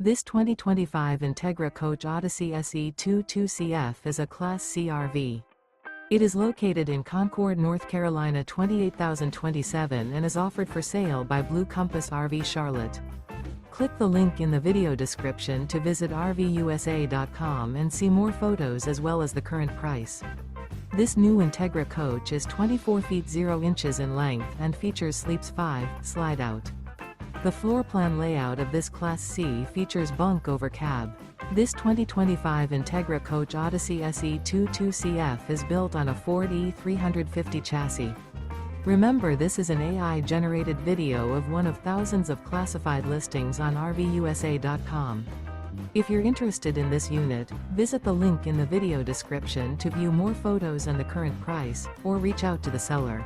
This 2025 Entegra Coach Odyssey SE 22CF is a Class C RV. It is located in Concord, North Carolina 28027 and is offered for sale by Blue Compass RV Charlotte. Click the link in the video description to visit RVUSA.com and see more photos as well as the current price. This new Entegra Coach is 24 feet 0 inches in length and features Sleeps 5 Slideout. The floor plan layout of this Class C features Bunk Over Cab. This 2025 Entegra Coach Odyssey SE 22CF is built on a Ford E350 chassis. Remember, this is an AI-generated video of one of thousands of classified listings on RVUSA.com. If you're interested in this unit, visit the link in the video description to view more photos and the current price, or reach out to the seller.